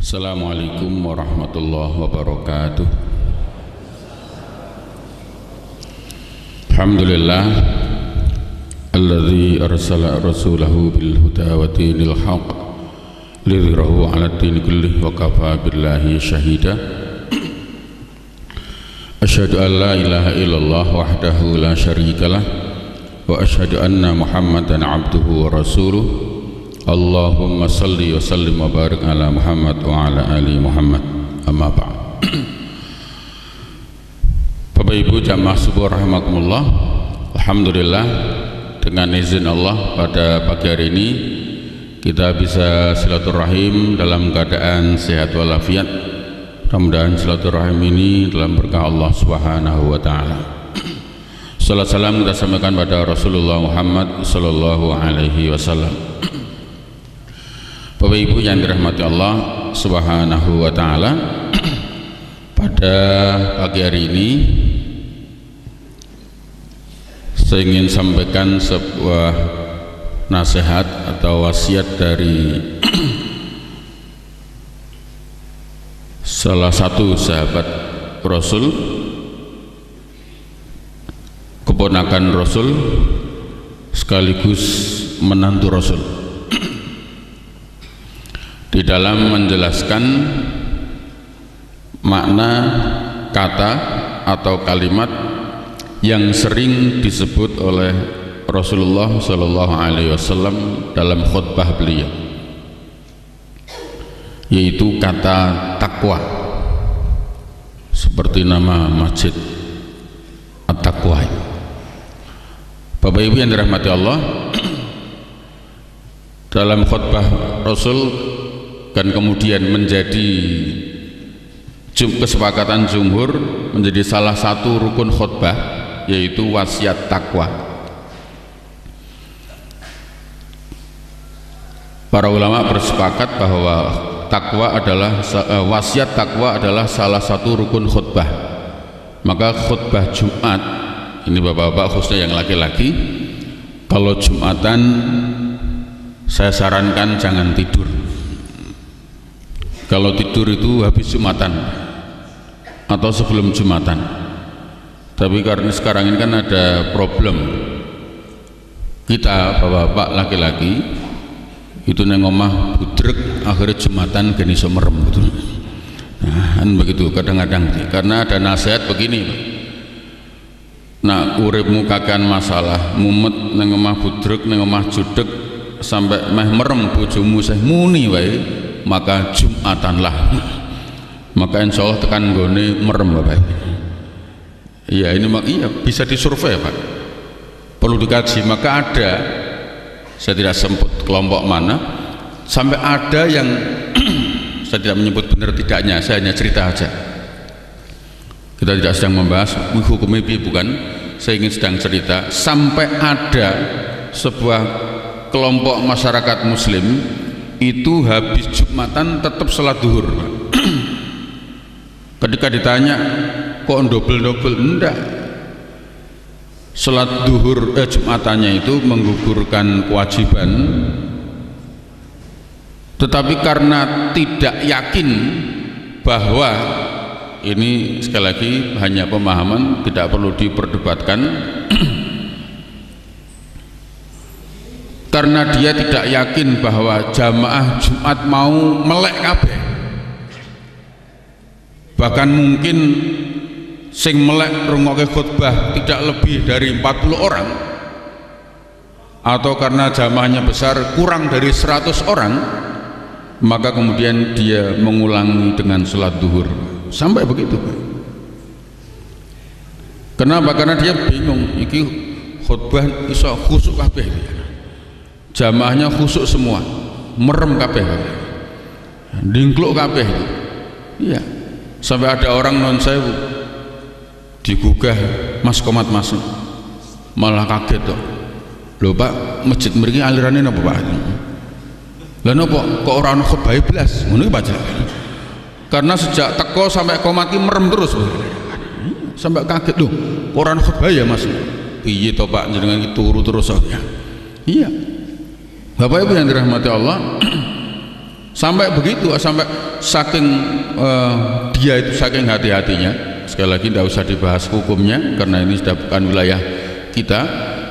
Assalamualaikum warahmatullahi wabarakatuh. Alhamdulillah alladzi arsala rasulahu bil huda wa dinil haqq lidhirahu 'ala ad-din kullih wa kafa billahi shahida. Asyhadu an la ilaha illallah wahdahu la syarikalah wa asyhadu anna Muhammadan 'abduhu wa rasuluh. Allahumma salli wa sallim wa barik ala Muhammad wa ala ali Muhammad. Amma ba'd. Bapak Ibu jamaah subuh rahimakumullah. Alhamdulillah, dengan izin Allah pada pagi hari ini kita bisa silaturahim dalam keadaan sehat walafiat. Mudah-mudahan silaturahim ini dalam berkah Allah Subhanahu wa taala. Salam salam kita sampaikan pada Rasulullah Muhammad sallallahu alaihi wasallam. Bapak Ibu yang dirahmati Allah Subhanahu wa taala, pada pagi hari ini saya ingin sampaikan sebuah nasihat atau wasiat dari salah satu sahabat Rasul, keponakan Rasul sekaligus menantu Rasul, di dalam menjelaskan makna kata atau kalimat yang sering disebut oleh Rasulullah Shallallahu Alaihi Wasallam dalam khutbah beliau, yaitu kata takwa, seperti nama masjid At-Taqwa. Bapak Ibu yang dirahmati Allah, dalam khutbah Rasul dan kemudian menjadi kesepakatan jumhur menjadi salah satu rukun khutbah, yaitu wasiat takwa. Para ulama bersepakat bahwa wasiat takwa adalah salah satu rukun khutbah. Maka khutbah Jumat ini bapak-bapak khususnya yang laki-laki, kalau Jumatan saya sarankan jangan tidur. Kalau tidur itu habis Jumatan atau sebelum Jumatan. Tapi karena sekarang ini kan ada problem, kita bapak-bapak laki-laki itu neng omah budrek, akhirnya Jumatan geni iso merem gitu. Nah, kan begitu kadang-kadang, karena ada nasihat begini, nah uripmu kakan masalah mumet neng omah budrek, neng omah judek sampai meh merem bojomu seh muni wae, maka Jumatanlah, maka insya Allah tekan gone merem Bapak. Iya, ini iya bisa disurvei Pak, perlu dikaji. Maka ada, saya tidak sebut kelompok mana, sampai ada yang saya tidak menyebut benar tidaknya, saya hanya cerita aja. Kita tidak sedang membahas hukumnya, bukan, saya ingin sedang cerita. Sampai ada sebuah kelompok masyarakat Muslim itu habis Jumatan tetap sholat duhur. Ketika ditanya kok double-double, enggak, sholat duhur Jumatannya itu menggugurkan kewajiban, tetapi karena tidak yakin bahwa ini, sekali lagi hanya pemahaman, tidak perlu diperdebatkan. Karena dia tidak yakin bahwa jamaah Jumat mau melek kabeh, bahkan mungkin sing melek rungokke khutbah tidak lebih dari 40 orang, atau karena jamaahnya besar kurang dari 100 orang, maka kemudian dia mengulangi dengan sholat duhur sampai begitu. Kenapa? Karena dia bingung, iki khutbah iso khusuk kabeh, jamaahnya khusuk semua, merem kabeh, dingkluk kabeh. Iya, sampai ada orang non sewu digugah, Mas komat Mas, malah kaget toh. Lho Pak, masjid mriki alirane napa Pak? Lah napa kok ora ono khutbah blas? Ngono iki Pak. Karena sejak teko sampai komat iki merem terus. Sampai kaget, lho kok ora ono khutbah ya Mas? Piye to Pak, jenengan iki turu terus ya. Iya. Bapak Ibu yang dirahmati Allah, Sampai begitu, sampai saking dia itu saking hati-hatinya. Sekali lagi tidak usah dibahas hukumnya karena ini sudah bukan wilayah kita.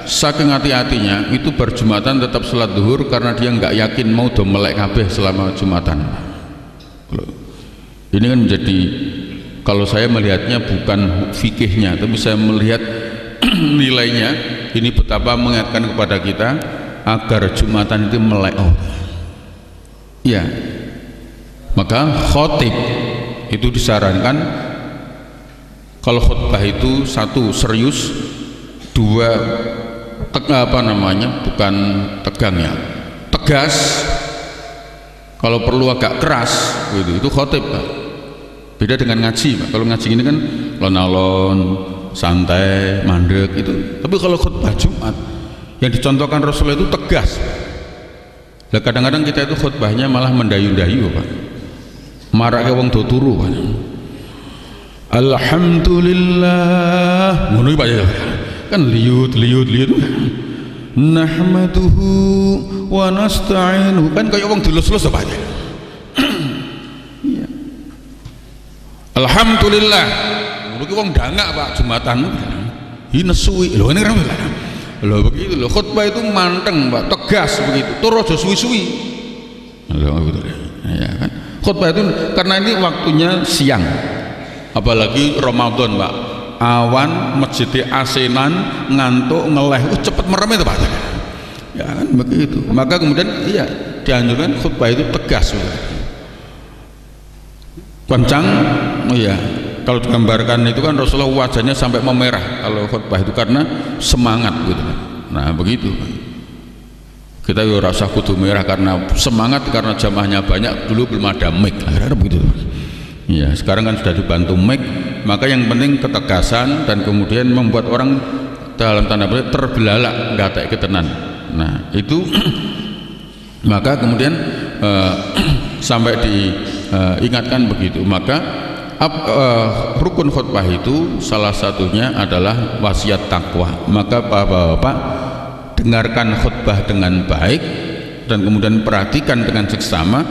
Saking hati-hatinya itu berjumatan tetap sholat duhur karena dia nggak yakin mau do melek kabeh selama jumatan. Ini kan menjadi, kalau saya melihatnya bukan fikihnya, tapi saya melihat nilainya. Ini betapa mengingatkan kepada kita agar jumatan itu melek. Ya, maka khotib itu disarankan kalau khutbah itu satu serius, dua bukan tegang ya, tegas, kalau perlu agak keras gitu, itu khotib Pak. Beda dengan ngaji Pak. Kalau ngaji ini kan lon-alon, santai, mandek itu. Tapi kalau khutbah Jumat yang dicontohkan Rasulullah itu tegas. Nah, kadang-kadang kita itu khutbahnya malah mendayu-dayu Pak, marah ke wong do turu Pak. Alhamdulillah ngono Pak ya, kan liut nahmaduhu wa nasta'inuhu, kan kayak wong dilus-lus Pak ya. Alhamdulillah ngono ki wong dangak Pak Jumatan iki nesuwi lho, ini kan loh begitu loh, khutbah itu manteng Pak, tegas begitu, tur aja suwi-suwi loh betul ya kan. Khutbah itu karena ini waktunya siang, apalagi Ramadan Pak, awan masjid asenan ngantuk ngeleh cepet merem itu Pak ya kan begitu. Maka kemudian iya dianjurkan khutbah itu tegas kencang. Iya, kalau digambarkan itu kan Rasulullah wajahnya sampai memerah kalau khutbah itu karena semangat gitu. Nah begitu kita ya rasa kudu merah karena semangat, karena jamaahnya banyak, dulu belum ada mic lah begitu. Iya, sekarang kan sudah dibantu mic, maka yang penting ketegasan dan kemudian membuat orang dalam tanda petik terbelalak, nggak tak ketenan. Nah itu maka kemudian sampai diingatkan begitu. Maka rukun khutbah itu salah satunya adalah wasiat takwa. Maka bapak-bapak dengarkan khutbah dengan baik dan kemudian perhatikan dengan seksama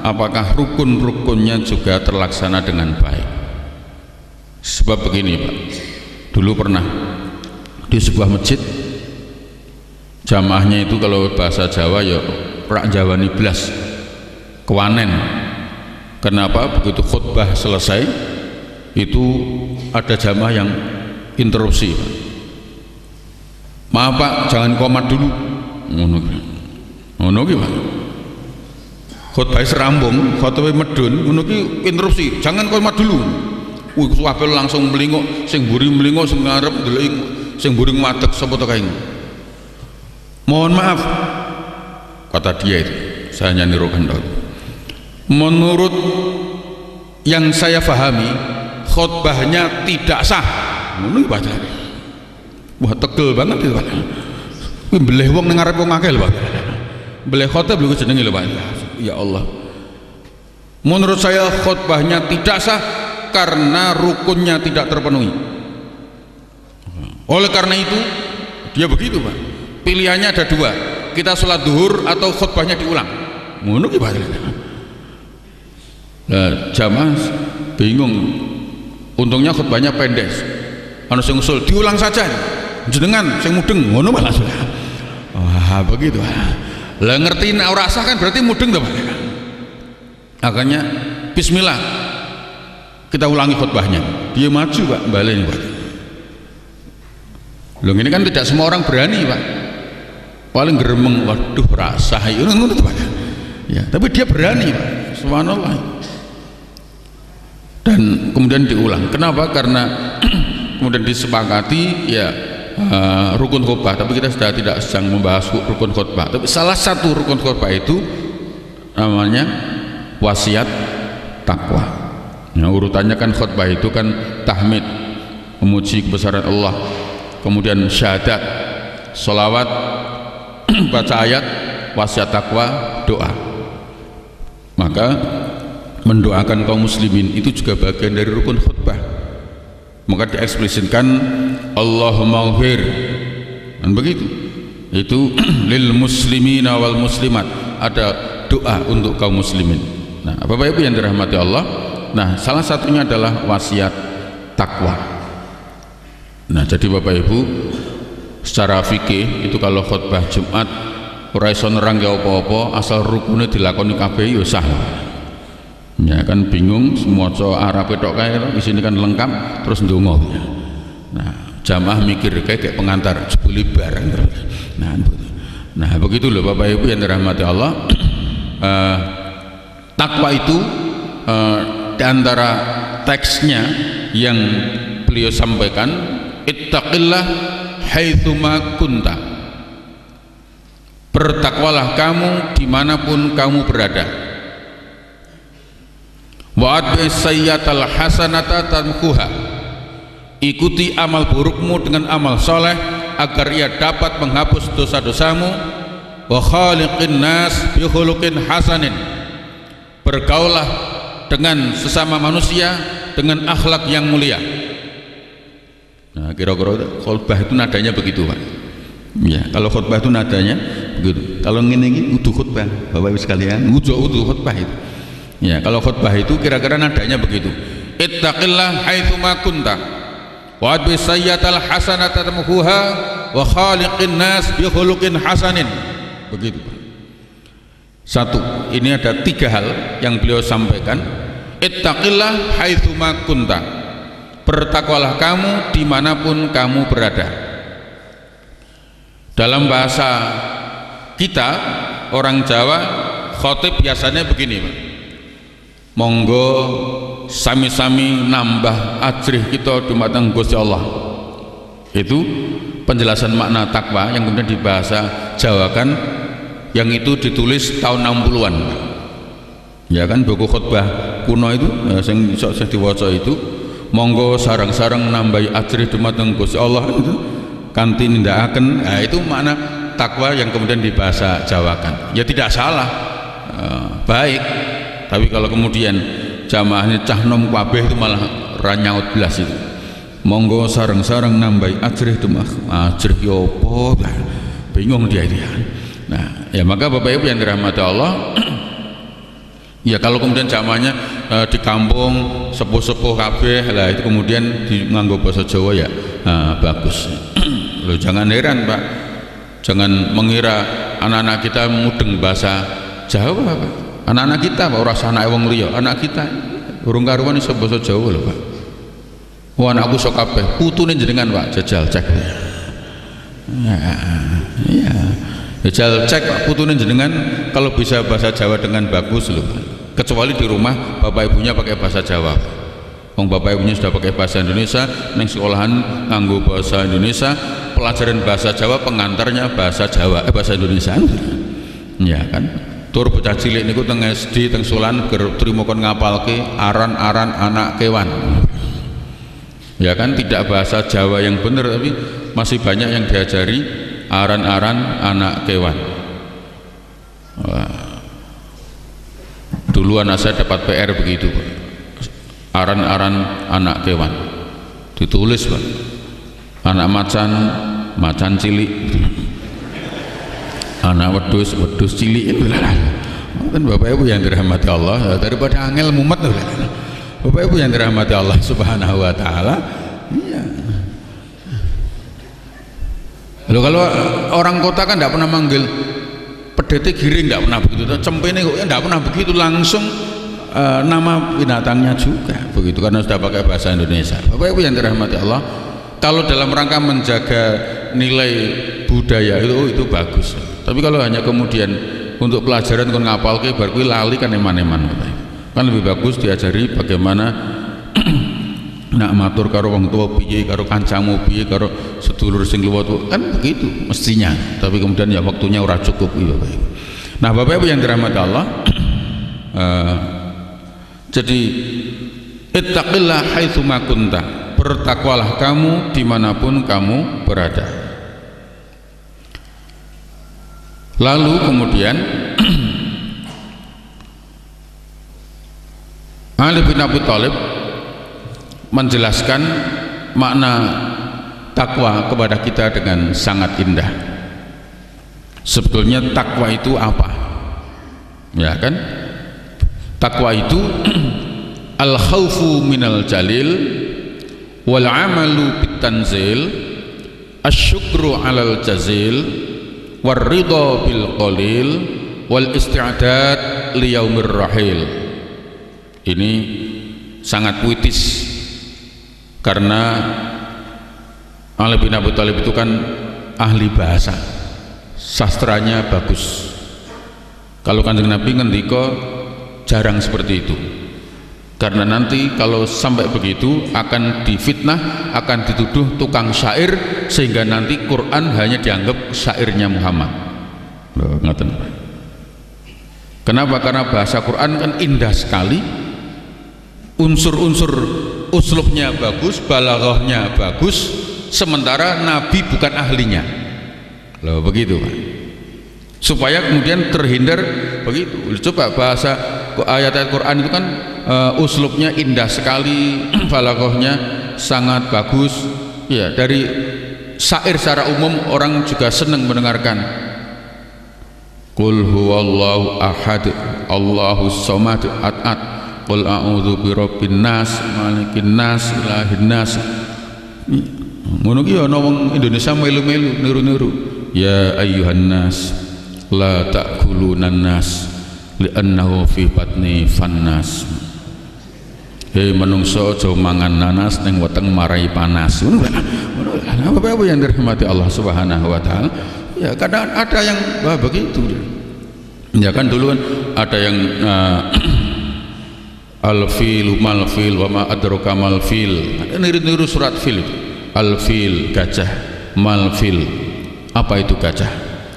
apakah rukun-rukunnya juga terlaksana dengan baik. Sebab begini Pak, dulu pernah di sebuah masjid jamaahnya itu kalau bahasa Jawa ya rak Jawani blas kewanen. Kenapa? Begitu khutbah selesai itu ada jamaah yang interupsi Pak. Maaf Pak, jangan komat dulu ngono ki Pak. Khutbah serambung, khutbah medun ngono ki interupsi, jangan komat dulu. Kabeh langsung melinguk, sing mburi melinguk, sing ngarep ndelok, sing mburi ngadeg sapa to kae. Mohon maaf kata dia itu, saya hanya nirukan dulu. Menurut yang saya pahami khutbahnya tidak sah. Ngono baca. Wah tegel banget itu Pak. Kuwi mbeleh wong ning ngarep wong akeh lho Pak. Mbeleh khotbah lho jenenge lho Pak. Ya Allah. Menurut saya khutbahnya tidak sah karena rukunnya tidak terpenuhi. Oleh karena itu dia begitu Pak. Pilihannya ada dua. Kita sholat duhur atau khutbahnya diulang. Ngono ki Pak. Nah, jamaah bingung. Untungnya khutbahnya pendek. Anu sing usul diulang saja. Jenengan sing mudeng ngono malah sudah. Wah, begitu. Lah ngerti nek ora sah kan berarti mudeng to, Pak. Akhirnya bismillah. Kita ulangi khutbahnya. Dia maju, Pak, baleni, Pak. Loh ini kan tidak semua orang berani, Pak. Paling geremeng, waduh rasa ngono to, Pak. Ya, tapi dia berani, Pak. Subhanallah. Dan kemudian diulang. Kenapa? Karena kemudian disepakati ya rukun khutbah, tapi kita sudah tidak sedang membahas rukun khutbah. Tapi salah satu rukun khutbah itu namanya wasiat takwa. Nah, urutannya kan khutbah itu kan tahmid, memuji kebesaran Allah, kemudian syahadat, sholawat, baca ayat, wasiat takwa, doa. Maka mendoakan kaum muslimin itu juga bagian dari rukun khutbah. Maka dieksplisitkan Allahumma ghfir, dan begitu itu lil muslimina wal muslimat. Ada berdoa untuk kaum muslimin. Nah, Bapak Ibu yang dirahmati Allah, nah salah satunya adalah wasiat takwa. Nah, jadi Bapak Ibu secara fikih itu kalau khutbah Jumat ora iso nerang ya apa-apa asal rukune dilakoni kabeh ya sah. Ya kan bingung maca Arab tok kae isine kan lengkap terus ndonga. Nah, jamaah mikir kayak pengantar jebule bareng. Nah, begitu loh Bapak Ibu yang dirahmati Allah. Takwa itu di antara teksnya yang beliau sampaikan, ittaqillah haitsuma kunta. Bertakwalah kamu dimanapun kamu berada. Wa adbi sayyatal hasanata tamkuha. Ikuti amal burukmu dengan amal soleh agar ia dapat menghapus dosa-dosamu. Wa khaliqin nas bi khuluqin hasanin. Bergaulah dengan sesama manusia dengan akhlak yang mulia. Nah, kira-kira khutbah itu nadanya begitu, Pak. Ya, kalau khutbah itu nadanya begitu. Kalau ngene udah khutbah, Bapak Ibu sekalian, udah khutbah itu. Ya, kalau khutbah itu kira-kira nadanya begitu. Ittaqillah haitsuma kunta wa adbi sayyatal hasanata tamhuha wa khaliqin nas bi khuluqin hasanin. Begitu. Satu, ini ada 3 hal yang beliau sampaikan. Ittaqillah haitsuma kunta. Bertakwalah kamu dimanapun kamu berada. Dalam bahasa kita orang Jawa, khotib biasanya begini, Pak. Monggo sami-sami nambah ajrih kita dumateng Gusti Allah. Itu penjelasan makna takwa yang kemudian dibahasa Jawakan, yang itu ditulis tahun 60-an. Ya kan, buku khutbah kuno itu yang saya diwaca itu, monggo sarang-sarang nambahi ajrih dumateng Gusti Allah itu kanthi nindakaken. Nah, itu makna takwa yang kemudian dibahasa Jawakan. Ya tidak salah, baik. Tapi kalau kemudian jamaahnya cah nom kabeh itu malah ranyaut belas itu. Monggo sarang-sarang nambahi ajrih dumateng ajrih yo apa? Bingung dia itu. Nah, ya maka Bapak Ibu yang dirahmati Allah, ya kalau kemudian jamaahnya di kampung sepuh-sepuh kabeh lah itu kemudian nganggo bahasa Jawa ya, bagus. Loh, jangan heran, Pak. Jangan mengira anak-anak kita mudeng bahasa Jawa, Pak. Anak-anak kita Pak ora sanake wong liya, anak kita urung karuan iso basa Jawa lho, Pak. Wah, anakku sok kabeh, putune jenengan, Pak, jajal cek. Ya. Jajal cek, Pak, putune jenengan kalau bisa bahasa Jawa dengan bagus lho, Pak. Kecuali di rumah bapak ibunya pakai bahasa Jawa. Wong bapak ibunya sudah pakai bahasa Indonesia, neng sekolahan nganggo bahasa Indonesia, pelajaran bahasa Jawa pengantarnya bahasa Jawa, bahasa Indonesia. Ya kan? Tur bocah cilik niku teng SD teng sekolahan trimo kon ngapalke aran-aran anak kewan. Ya kan, tidak bahasa Jawa yang benar, tapi masih banyak yang diajari aran-aran anak kewan. Wah. Dulu anak saya dapat PR begitu, Pak. Aran-aran anak kewan ditulis, Pak. Anak macan, macan cilik. Anak wedus, wedus cilik. Kan Bapak Ibu yang dirahmati Allah, daripada angel mumet. Bapak Ibu yang dirahmati Allah Subhanahu wa taala. Iya. Loh, kalau orang kota kan tidak pernah manggil pedete giring, tidak pernah begitu. Cempene kok tidak pernah begitu, langsung nama binatangnya juga begitu, karena sudah pakai bahasa Indonesia. Bapak Ibu yang dirahmati Allah, kalau dalam rangka menjaga nilai budaya itu bagus. Tapi kalau hanya kemudian untuk pelajaran kon ngapal ke bar kuwi lali kan eman-eman, kan lebih bagus diajari bagaimana nak matur karo wong tua piye, karo kancamu piye, karo sedulur sing luwih kan begitu mestinya. Tapi kemudian ya waktunya ora cukup, Bapak Ibu. Nah, Bapak Ibu yang dirahmati Allah, jadi ittaqillah haitsuma kunta, bertakwalah kamu dimanapun kamu berada. Lalu kemudian Ali bin Abi Thalib menjelaskan makna takwa kepada kita dengan sangat indah. Sebetulnya takwa itu apa? Ya kan? Takwa itu al khaufu minal jalil wal amalu bit tanzil asyukru alal jazil war ridha bil qalil wal isti'dad li yaumir rahil. Ini sangat puitis karena Ali bin Abi Thalib itu kan ahli bahasa, sastranya bagus. Kalau Kanjeng Nabi ngendika jarang seperti itu, karena nanti kalau sampai begitu akan difitnah, akan dituduh tukang syair, sehingga nanti Quran hanya dianggap syairnya Muhammad. Loh, ngaten. Kenapa? Karena bahasa Quran kan indah sekali, unsur-unsur uslubnya bagus, balaghahnya bagus, sementara Nabi bukan ahlinya. Loh begitu Pak, supaya kemudian terhindar begitu. Coba bahasa ayat-ayat Quran itu kan uslubnya indah sekali, balaghahnya sangat bagus ya. Dari syair secara umum orang juga senang mendengarkan. Qul huwallahu ahad Allahus samad at qul a'udzu birabbin nas malikin nas ilahin nas. Ngono ki ana wong Indonesia melu-melu niru-niru. Ya ayyuhan nas la ta'kulunan nas li'annahu fi batni fannas. Hei manungsa aja mangan nanas ning weteng marai panas. Apa yang dirahmati Allah Subhanahu wa taala. Ya kadang ada yang begitu. Ya kan dulu kan ada yang al-fil mal-fil wa ma adraka mal-fil. Niru-niru surat fil. Al-fil gajah, mal-fil. Apa itu gajah?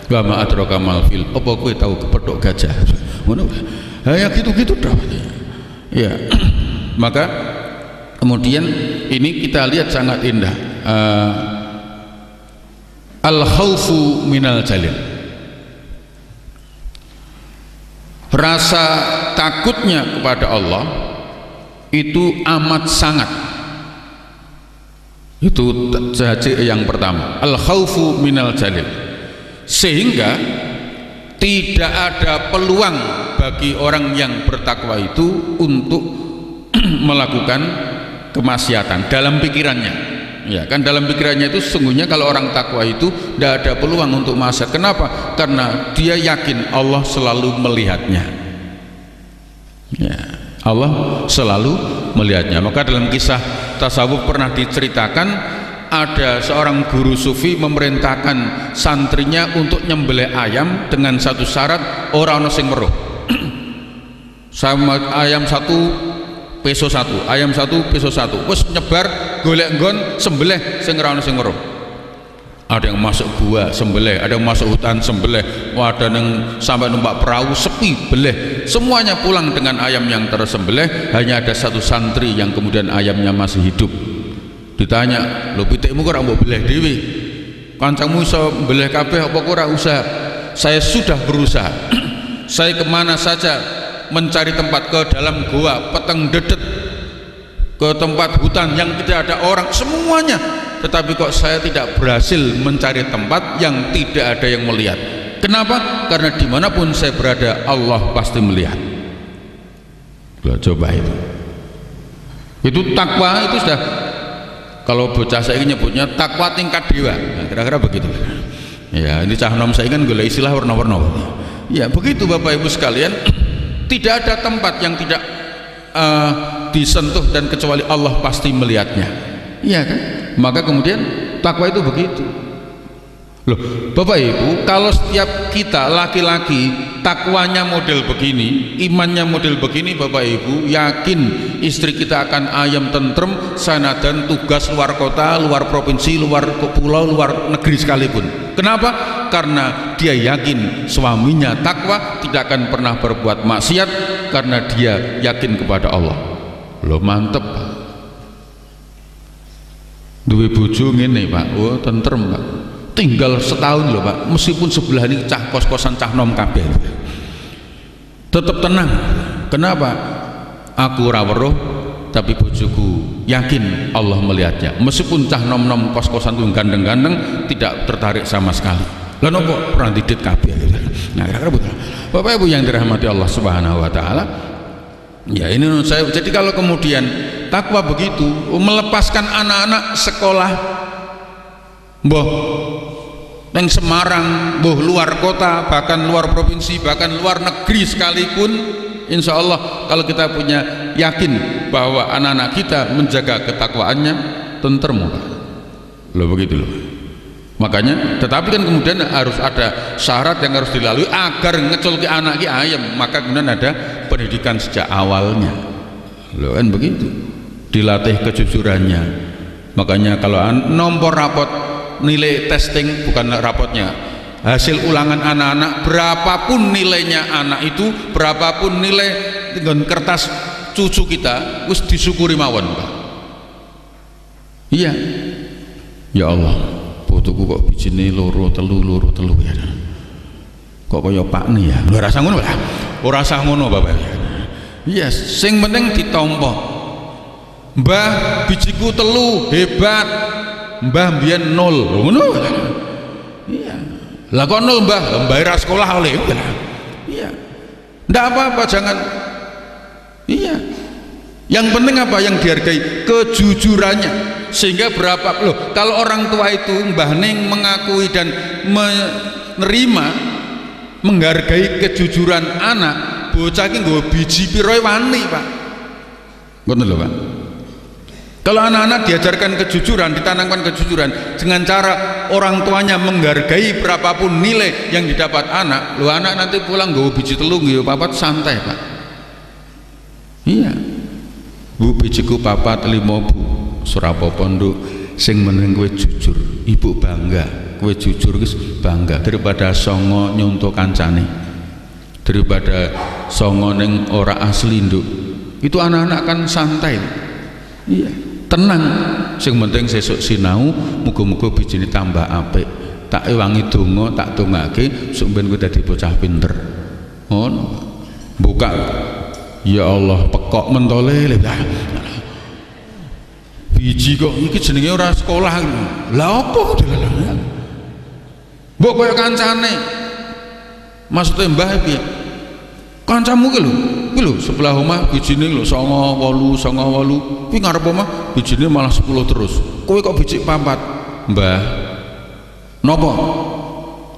Wa ma adraka mal-fil. Apa kowe tahu kepethuk gajah? Ngono. Ya gitu-gitu dah. Ya. Maka kemudian ini kita lihat sangat indah. Al-khaufu minal jalil, rasa takutnya kepada Allah itu amat sangat. Itu saja yang pertama, al-khaufu minal jalil, sehingga tidak ada peluang bagi orang yang bertakwa itu untuk melakukan kemaksiatan dalam pikirannya. Ya kan, dalam pikirannya itu sesungguhnya kalau orang takwa itu tidak ada peluang untuk maksiat. Kenapa? Karena dia yakin Allah selalu melihatnya. Ya, Allah selalu melihatnya. Maka dalam kisah tasawuf pernah diceritakan ada seorang guru sufi memerintahkan santrinya untuk nyembelih ayam dengan satu syarat, ora ono sing weruh. Sama ayam satu peso satu, ayam satu peso satu, terus nyebar golek nggon sembelih sing ora ono sing weruh. Ada yang masuk gua sembelih, ada yang masuk hutan sembelih, ada yang sampai numpak perahu sepi beleh, semuanya pulang dengan ayam yang tersembelih. Hanya ada satu santri yang kemudian ayamnya masih hidup. Ditanya, lho pitikmu kok ora mbok beleh dhewe, kancamu iso beleh kabeh apa kok ora usah? Saya sudah berusaha. Saya kemana saja mencari tempat, ke dalam gua, peteng dedet, ke tempat hutan yang tidak ada orang, semuanya, tetapi kok saya tidak berhasil mencari tempat yang tidak ada yang melihat. Kenapa? Karena dimanapun saya berada Allah pasti melihat. Coba itu takwa. Itu sudah, kalau bocah saya nyebutnya takwa tingkat dewa. Nah, kira-kira begitu ya. Ini cah nom saya kan golek istilah warna-warna ya. Begitu Bapak Ibu sekalian, tidak ada tempat yang tidak disentuh dan kecuali Allah pasti melihatnya. Iya kan? Maka kemudian takwa itu begitu. Loh, Bapak Ibu, kalau setiap kita laki-laki takwanya model begini, imannya model begini, Bapak Ibu yakin istri kita akan ayam tentrem sanadan tugas luar kota, luar provinsi, luar pulau, luar negeri sekalipun. Kenapa? Karena dia yakin suaminya takwa, tidak akan pernah berbuat maksiat karena dia yakin kepada Allah. Loh, mantep Pak. Duwe bojo ngene Pak, oh tentrem Pak. Tinggal setahun loh Pak, meskipun sebelah ini cah kos-kosan cah nom kabeh, tetap tenang. Kenapa? Aku ora weruh tapi bojoku yakin Allah melihatnya, meskipun cah nom-nom kos-kosan itu gandeng-gandeng tidak tertarik sama sekali. Lah nopo ora didit kabeh. Nah, kira-kira betul. Bapak Ibu yang dirahmati Allah Subhanahu wa taala, ya ini menurut saya. Jadi kalau kemudian takwa begitu, melepaskan anak-anak sekolah mbah neng Semarang, mbah luar kota, bahkan luar provinsi, bahkan luar negeri sekalipun, insya Allah kalau kita punya yakin bahwa anak-anak kita menjaga ketakwaannya, tentrem loh, begitu loh. Makanya, tetapi kan kemudian harus ada syarat yang harus dilalui agar ngecul ke anak ki ayam, maka kemudian ada pendidikan sejak awalnya loh, kan begitu, dilatih kejujurannya. Makanya kalau nomor rapot nilai testing, bukan rapotnya, hasil ulangan anak-anak, berapapun nilainya anak itu, berapapun nilai dengan kertas cucu kita, wis disyukuri mawon, Pak. Iya, ya Allah, putuku kok bijine loro telu ya, kok kaya Pak nih ya, lho rasa ngono lah, ora rasa ngono Bapak. Iya, sing penting ditampa. Mbah bijiku telu, hebat. Mbah mbiyen 0, ngono. Iya. Lah kok 0 Mbah? Mbah ra sekolah oleh. Iya. Ndak apa-apa, jangan. Iya. Yang penting apa yang dihargai? Kejujurannya. Sehingga berapa loh, kalau orang tua itu Mbah Ning mengakui dan menerima, menghargai kejujuran anak, bocah iki nggo biji piro wani, Pak. Ngono lho, Pak. Kalau anak-anak diajarkan kejujuran, ditanamkan kejujuran dengan cara orang tuanya menghargai berapapun nilai yang didapat anak, lu anak nanti pulang nggawa biji telung ya papat santai, Pak. Iya. Bu bijiku papat 5 Bu. Surapopo nduk, sing meneng kowe jujur. Ibu bangga, kowe jujur wis bangga daripada songo nyonto kancane. Daripada songo ning ora asli nduk. Itu anak-anak kan santai. Iya. Tenang, sing penting sesuk sinau, muga-muga bijine tambah apik. Tak ewangi donga, tak tungake sok ben kowe dadi bocah pinter. Ngono. Buka. Ya Allah, pekok mentole. Biji kok iki jenenge ora sekolah. Lah apa dilalah? Mbok kaya kancane. Maksude Mbah piye? Kancamu ki lho. Kuwi lho sebelah omah bijine lho 9, 8, 9, 8. Kuwi ngarep omah bijine malah 10 terus. Kowe kok biji 4, Mbah? Napa?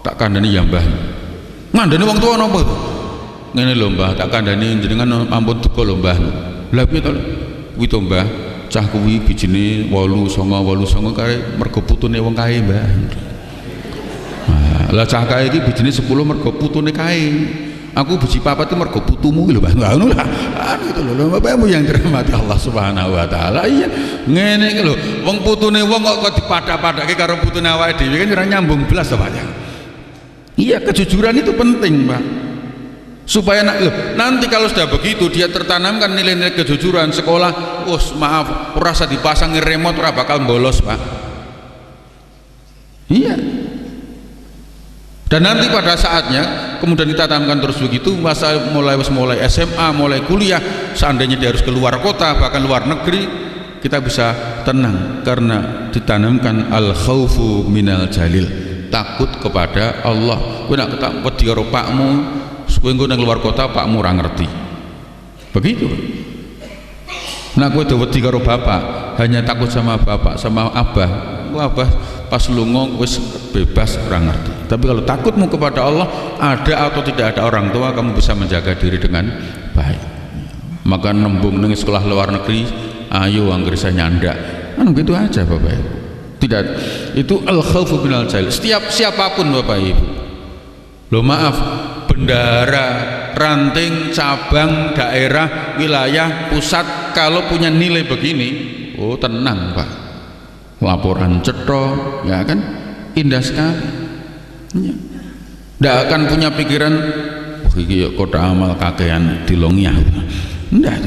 Tak kandhani ya Mbah. Ngandani wong tuwa napa to? Ngene lho Mbah, tak kandhani jenengan ampun duka lho Mbah. Lah piye to? Kuwi to Mbah, cah kuwi bijine 8, 9, 8 kae mergo putune wong kae Mbah. Lah cah kae iki bijine 10 mergo putune kae. Aku biji papat itu mergo putumu lho Mbah. Ngono lah. Gitu lho Bapakmu yang dirahmati Allah Subhanahu wa taala. Iya, ngene iki lho. Wong putune wong kok dipadak-padake karo putune awake dhewe kan ora nyambung blas to Pak. Iya, kejujuran itu penting, Pak. Supaya nanti kalau sudah begitu dia tertanamkan nilai-nilai kejujuran sekolah, maaf, ora usah dipasangi remote ora bakal bolos, Pak. Iya. Dan nanti pada saatnya kemudian kita tanamkan terus begitu, masa mulai SMA, mulai kuliah, seandainya dia harus keluar kota bahkan luar negeri, kita bisa tenang karena ditanamkan al khaufu minal jalil, takut kepada Allah. Kowe nek wedi karo pakmu, kowe engko nang luar kota pakmu ora ngerti. Begitu. Nah kowe wedi karo bapak, hanya takut sama bapak, sama abah. Abah pas lunga wis bebas ora ngerti. Tapi kalau takutmu kepada Allah, ada atau tidak ada orang tua, kamu bisa menjaga diri dengan baik. Maka nembung ning sekolah luar negeri, ayo anggere saya nyandak. Kan begitu aja Bapak Ibu. Tidak, itu al khaufu minal jahil. Siapapun Bapak Ibu. Loh maaf, bendara, ranting, cabang, daerah, wilayah, pusat kalau punya nilai begini, oh tenang Pak. Laporan cetok, ya kan, indah sekali. Ya. Nggak akan punya pikiran, oh iki kota amal kakean dilongiah. Nggak.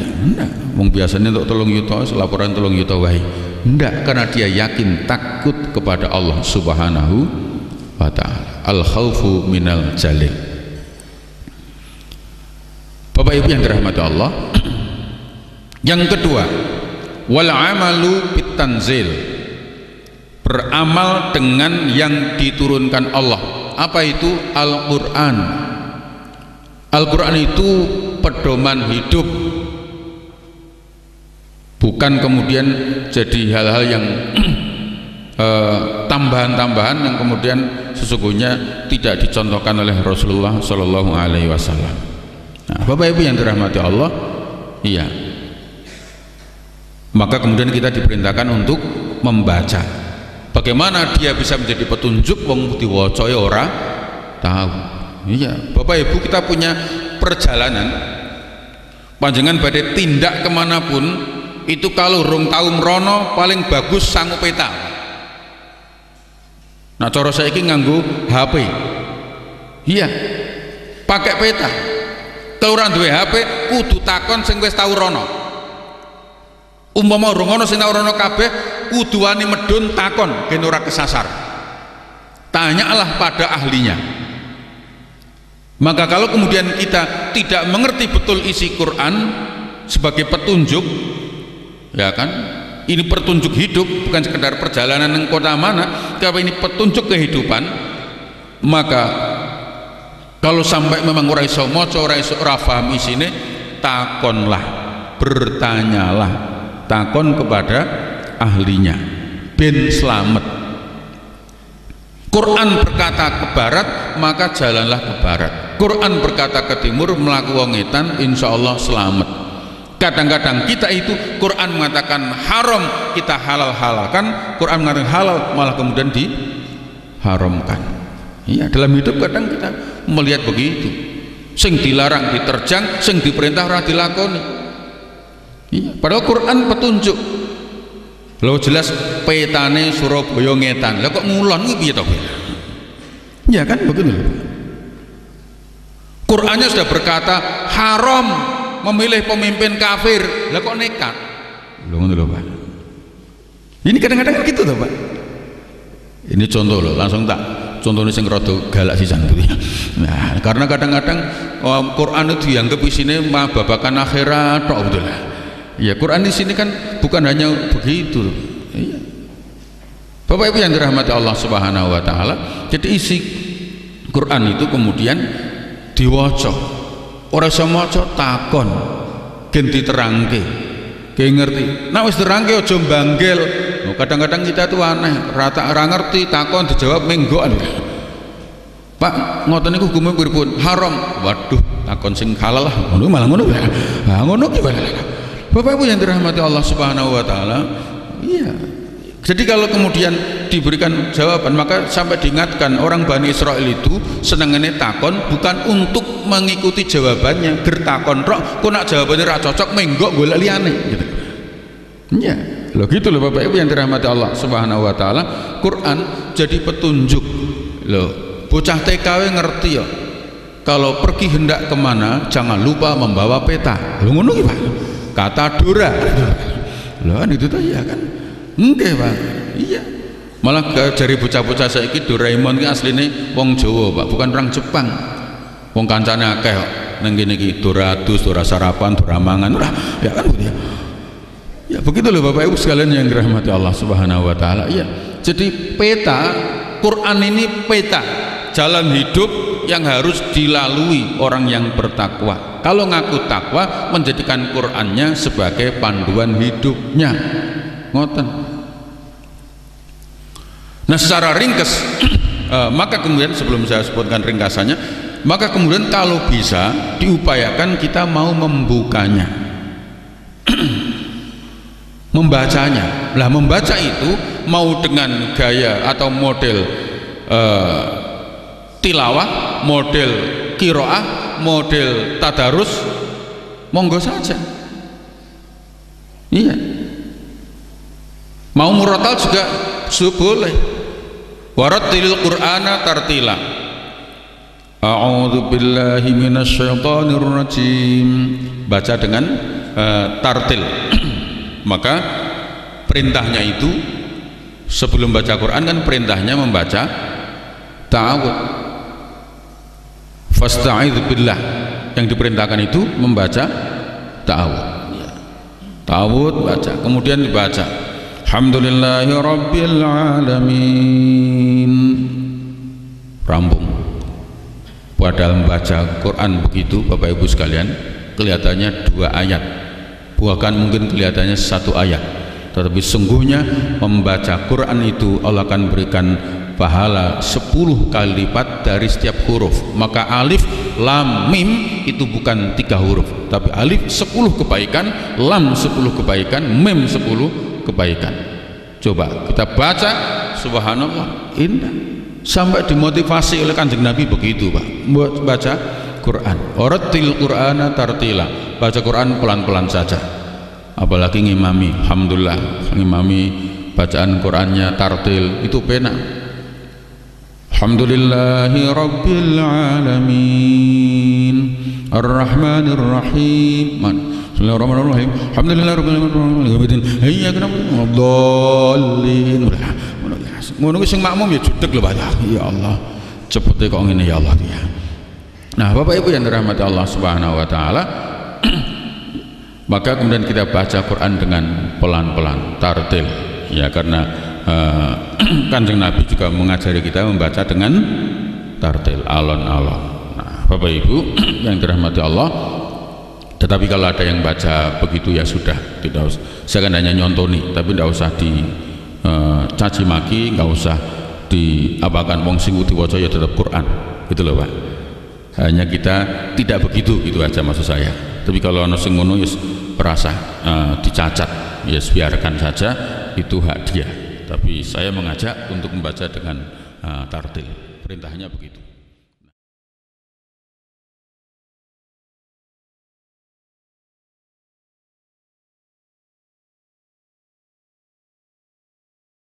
Wong biasanya untuk 3 yuta, laporan 3 yuta wae. Nggak, karena dia yakin takut kepada Allah Subhanahu wa taala. Al khaufu minal jalil. Bapak Ibu yang dirahmati Allah. Yang kedua, wal amalu bitanzil. Beramal dengan yang diturunkan Allah. Apa itu Al-Quran? Al-Quran itu pedoman hidup, bukan kemudian jadi hal-hal yang tambahan-tambahan yang kemudian sesungguhnya tidak dicontohkan oleh Rasulullah Shallallahu Alaihi Wasallam. Nah, Bapak Ibu yang dirahmati Allah, iya. Maka kemudian kita diperintahkan untuk membaca. Bagaimana dia bisa menjadi petunjuk? Wong diwaca ya ora tahu. Iya, Bapak Ibu, kita punya perjalanan. Panjenengan badhe tindak kemanapun itu kalau rong tahu merono paling bagus sangu peta. Nah, cara saiki nganggo HP. Iya, pakai peta. Kalau ora duwe HP kudu takon sing wis tau rono. Umpama rong ono sing tau rono kabeh kudu wani medun takon ben ora kesasar. Tanyalah pada ahlinya. Maka kalau kemudian kita tidak mengerti betul isi Quran sebagai petunjuk, ya kan, ini petunjuk hidup, bukan sekedar perjalanan ke kota mana, kalau ini petunjuk kehidupan, maka kalau sampai memang ora iso maca, ora iso ora paham isine, takonlah, bertanyalah, takon kepada ahlinya ben selamat. Quran berkata ke barat, maka jalanlah ke barat. Quran berkata ke timur, melaku wong etan, insya Allah selamat. Kadang-kadang kita itu Quran mengatakan haram, kita halal-halalkan. Quran mengatakan halal, malah kemudian diharamkan. Iya, dalam hidup kadang kita melihat begitu. Sing dilarang diterjang, sing diperintah ora dilakoni. Iya, padahal Quran petunjuk. Lo jelas petane Surabaya ngetan. Lah kok ngulon iki piye to? Ya kan begitu. Qurannya sudah berkata haram memilih pemimpin kafir. Lah kok nekat? Lho ngono lho, Pak. Ini kadang-kadang gitu toh, Pak. Ini contoh loh, langsung tak contohnya sing rada galak sisan tuh. Nah, karena kadang-kadang Quran itu dianggap isine babakan akhirat tok betul. Ya, Quran di sini kan bukan hanya begitu. Iya. Bapak Ibu yang dirahmati Allah Subhanahu wa taala, jadi isi Quran itu kemudian diwaca. Ora iso maca takon, gen diterangke. Ge ngerti. Nek wis terangke aja mbanggel. Kadang-kadang kita tuh aneh, rata ora ngerti takon dijawab menggoan. Pak, ngoten niku hukume pripun? Haram. Waduh, takon sing halal lah. Ngono malah ngono. Lah ngono ki Bapak Ibu yang dirahmati Allah Subhanahu wa taala, iya. Jadi kalau kemudian diberikan jawaban, maka sampai diingatkan orang Bani Israel itu senengane takon bukan untuk mengikuti jawabannya, gertakon rok, kok nak jawabannya ra cocok menggok golek liyane gitu. Iya. Loh gitu loh Bapak Ibu yang dirahmati Allah Subhanahu wa taala, Quran jadi petunjuk. Loh, bocah TKW ngerti ya. Kalau pergi hendak kemana jangan lupa membawa peta. Lho ngono ki, Pak. Kata Dora. Loh kan itu tuh ya kan. Nggih, Pak. Iya. Malah dari bocah-bocah saiki Doraemon ki asline wong Jawa, Pak, bukan orang Jepang. Wong kancane akeh kok. Nang kene iki Dora adus, Dora sarapan, Dora mangan. Ya kan gitu ya. Ya begitu loh Bapak Ibu sekalian yang dirahmati Allah Subhanahu wa taala. Iya. Jadi peta Quran ini peta jalan hidup yang harus dilalui orang yang bertakwa. Kalau ngaku takwa, menjadikan Qur'annya sebagai panduan hidupnya. Ngoten. Nah, secara ringkas maka kemudian sebelum saya sebutkan ringkasannya, maka kemudian kalau bisa diupayakan kita mau membukanya. Membacanya. Lah membaca itu mau dengan gaya atau model tilawah, model qiraah, model tadarus, monggo saja. Iya. Mau murattal juga boleh. Warattilil Qur'ana tartila. A'udzu billahi minasyaitonir rajim. Baca dengan tartil. Maka perintahnya itu sebelum baca Quran kan perintahnya membaca ta'awudz. Fasta'idz billah, yang diperintahkan itu membaca ta'awudz. Ta'awudz baca, kemudian dibaca Alhamdulillahi rabbil alamin. rampung. Padahal membaca Quran begitu Bapak Ibu sekalian, kelihatannya 2 ayat, bahkan mungkin kelihatannya 1 ayat, tetapi sungguhnya membaca Quran itu Allah akan berikan pahala 10 kali lipat dari setiap huruf. Maka alif lam mim itu bukan 3 huruf, tapi alif 10 kebaikan, lam 10 kebaikan, mim 10 kebaikan. Coba kita baca, subhanallah, indah. Sampai dimotivasi oleh Kanjeng Nabi begitu, Pak, baca Quran. Oratil Qur'ana tartila, baca Quran pelan-pelan saja. Apalagi ngimami, alhamdulillah, ngimami bacaan Qurannya tartil itu penak. Alhamdulillahi Rabbil Alamin Ar-Rahmanir Rahim Bismillahirrahmanirrahim Alhamdulillahi Rabbil Alamin Iyyaka na'budu wa iyyaka nasta'in. Ngono sing makmum ya judeg lho Pak. Ya Allah, cepete kok ngene ya Allah ya. Nah, Bapak Ibu yang dirahmati Allah Subhanahu wa taala, maka kemudian kita baca Quran dengan pelan-pelan, tartil. Ya, karena Kanjeng Nabi juga mengajari kita membaca dengan tartil, alon-alon. Nah, Bapak Ibu yang dirahmati Allah, tetapi kalau ada yang baca begitu ya sudah, tidak usah. Saya kan hanya nyontoni, tapi tidak usah caci maki, nggak usah diapakan, wong sing diwaca ya tetap Quran, gitu loh Pak. Hanya kita tidak begitu, itu aja maksud saya. Tapi kalau ono sing ngono ya perasa dicacat, ya biarkan saja, itu hak dia. Tapi saya mengajak untuk membaca dengan tartil, perintahnya begitu.